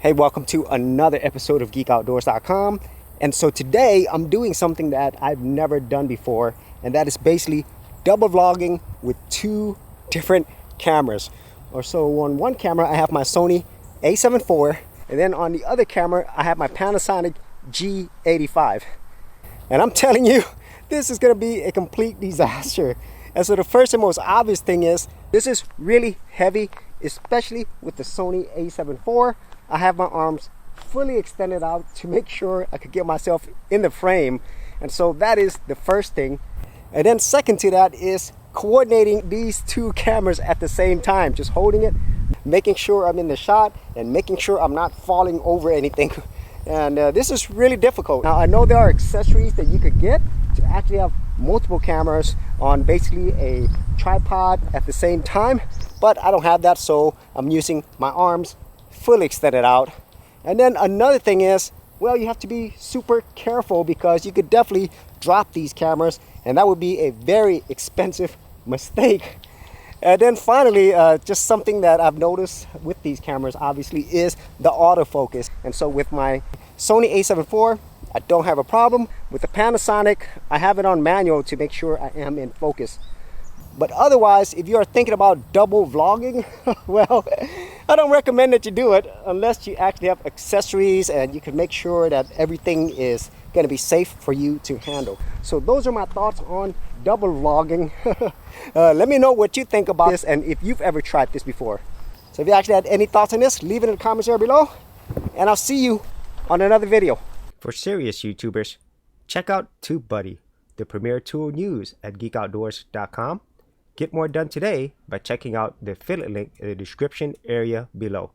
Hey, welcome to another episode of GeekOutdoors.com. And so today I'm doing something that I've never done before, and that is basically double vlogging with two different cameras. Or so on one camera I have my Sony a7 IV, and then on the other camera I have my Panasonic G85. And I'm telling you, this is going to be a complete disaster. And so the first and most obvious thing is, this is really heavy, especially with the Sony a7 IV. I have my arms fully extended out to make sure I could get myself in the frame. And so that is the first thing. And then second to that is coordinating these two cameras at the same time. Just holding it, making sure I'm in the shot, and making sure I'm not falling over anything. And this is really difficult. Now I know there are accessories that you could get to actually have multiple cameras on basically a tripod at the same time, but I don't have that, so I'm using my arms fully extended out. And then another thing is, well, you have to be super careful because you could definitely drop these cameras, and that would be a very expensive mistake. And then finally, just something that I've noticed with these cameras obviously is the autofocus. And so with my Sony a7 IV, I don't have a problem. With the Panasonic, I have it on manual to make sure I am in focus. But otherwise, if you are thinking about double vlogging, well, I don't recommend that you do it unless you actually have accessories and you can make sure that everything is going to be safe for you to handle. So those are my thoughts on double vlogging. Let me know what you think about this and if you've ever tried this before. So if you actually had any thoughts on this, leave it in the comments area below, and I'll see you on another video. For serious YouTubers, check out TubeBuddy, the premier tool news at GeekOutdoors.com. Get more done today by checking out the affiliate link in the description area below.